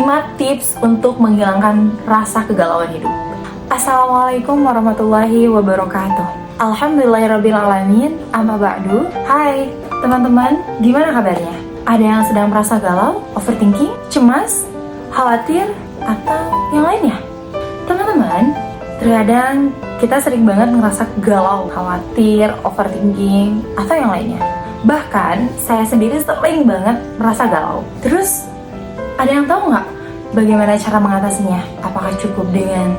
5 tips untuk menghilangkan rasa kegalauan hidup. Assalamualaikum warahmatullahi wabarakatuh. Alhamdulillahirrabbilalamin. Amma ba'du. Hai teman-teman, gimana kabarnya? Ada yang sedang merasa galau, overthinking, cemas, khawatir, atau yang lainnya? Teman-teman, terkadang kita sering banget ngerasa galau, khawatir, overthinking, atau yang lainnya. Bahkan saya sendiri sering banget merasa galau. Terus ada yang tahu nggak bagaimana cara mengatasinya? Apakah cukup dengan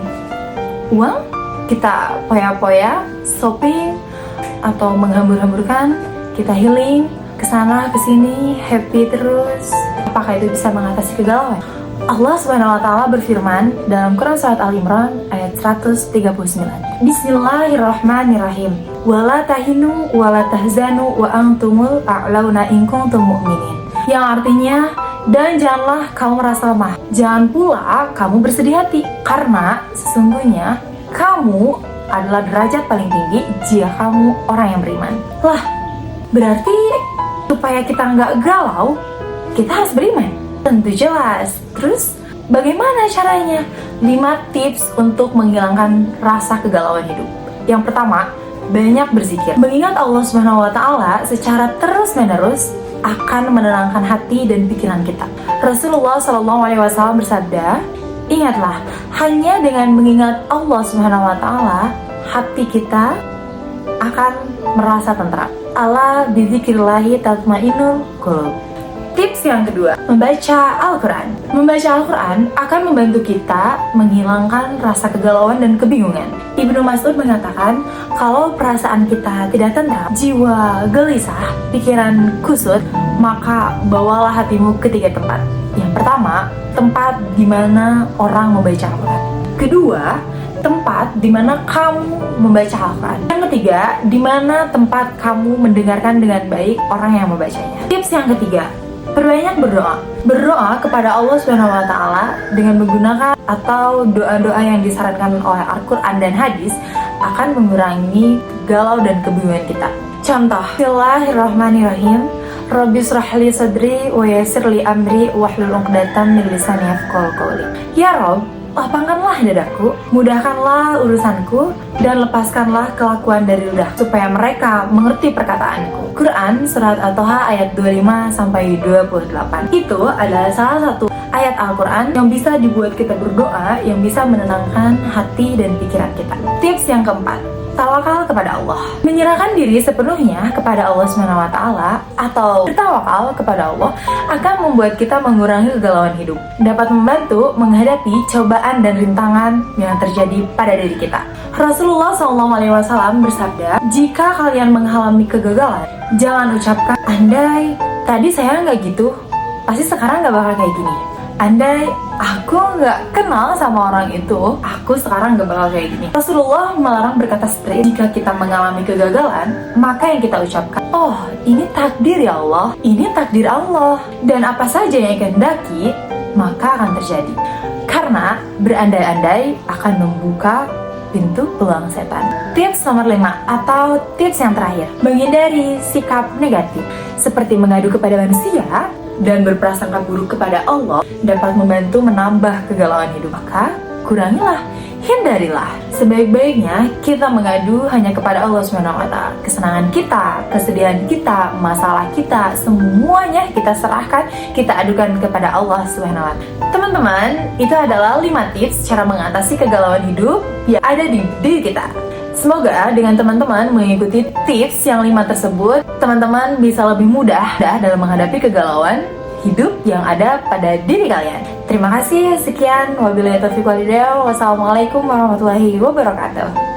uang? Kita poya-poya, shopping, atau menghambur-hamburkan, kita healing, kesana kesini, happy terus. Apakah itu bisa mengatasi kegalauan? Allah Subhanahu wa Ta'ala berfirman dalam Quran Surat Al-Imran ayat 139. Bismillahirrahmanirrahim. Wala tahinu wala tahzanu wa antumul a'launa in kuntum mu'minin. Yang artinya, dan janganlah kamu merasa lemah, jangan pula kamu bersedih hati, karena sesungguhnya kamu adalah derajat paling tinggi jika kamu orang yang beriman. Lah, berarti supaya kita nggak galau, kita harus beriman. Tentu jelas. Terus bagaimana caranya? 5 tips untuk menghilangkan rasa kegalauan hidup. Yang pertama, banyak berzikir. Mengingat Allah Subhanahu wa Ta'ala secara terus-menerus akan menenangkan hati dan pikiran kita. Rasulullah SAW bersabda, ingatlah, hanya dengan mengingat Allah Subhanahu wa Ta'ala, hati kita akan merasa tentram. Ala bizikrillahi tatmainnul qulub. Tips yang kedua, membaca Al-Quran. Membaca Al-Quran akan membantu kita menghilangkan rasa kegalauan dan kebingungan. Ibnu Mas'ud mengatakan, kalau perasaan kita tidak tenang, jiwa gelisah, pikiran kusut, maka bawalah hatimu ke 3 tempat. Yang pertama, tempat di mana orang membaca Al-Quran. Kedua, tempat di mana kamu membaca Al-Quran. Yang ketiga, di mana tempat kamu mendengarkan dengan baik orang yang membacanya. Tips yang ketiga, perbanyak berdoa. Berdoa kepada Allah Subhanahu wa Ta'ala dengan menggunakan atau doa-doa yang disarankan oleh Al-Quran dan hadis akan mengurangi galau dan kebingungan kita. Contoh, Bismillahirrahmanirrahim. Rabbi shrahli sadri wa yassirli amri wahlul 'uqdatam min lisani yafqahu qawli. Ya Rob, lapangkanlah dadaku, mudahkanlah urusanku, dan lepaskanlah kelakuan dari lidah, supaya mereka mengerti perkataanku. Quran Surat At-Taha ayat 25-28. Itu adalah salah satu ayat Al-Quran yang bisa dibuat kita berdoa, yang bisa menenangkan hati dan pikiran kita. Tips yang keempat, tawakal kepada Allah. Menyerahkan diri sepenuhnya kepada Allah SWT atau bertawakal kepada Allah akan membuat kita mengurangi kegalauan hidup, dapat membantu menghadapi cobaan dan rintangan yang terjadi pada diri kita. Rasulullah SAW bersabda, jika kalian mengalami kegagalan, jangan ucapkan, andai tadi saya nggak gitu, pasti sekarang nggak bakal kayak gini. Andai aku nggak kenal sama orang itu, aku sekarang nggak bakal kayak gini. Rasulullah melarang berkata straight. Jika kita mengalami kegagalan, maka yang kita ucapkan, oh ini takdir ya Allah, ini takdir Allah, dan apa saja yang kehendaki, maka akan terjadi. Karena berandai-andai akan membuka pintu peluang setan. Tips nomor 5 atau tips yang terakhir, menghindari sikap negatif seperti mengadu kepada manusia dan berprasangka buruk kepada Allah dapat membantu menambah kegalauan hidup. Maka kurangilah, hindarilah. Sebaik-baiknya kita mengadu hanya kepada Allah SWT. Kesenangan kita, kesedihan kita, masalah kita, semuanya kita serahkan, kita adukan kepada Allah SWT. Teman-teman, itu adalah 5 tips cara mengatasi kegalauan hidup yang ada di diri kita. Semoga dengan teman-teman mengikuti tips yang 5 tersebut, teman-teman bisa lebih mudah dalam menghadapi kegalauan hidup yang ada pada diri kalian. Terima kasih, sekian. Wabillahi taufiq wal hidayah. Wassalamualaikum warahmatullahi wabarakatuh.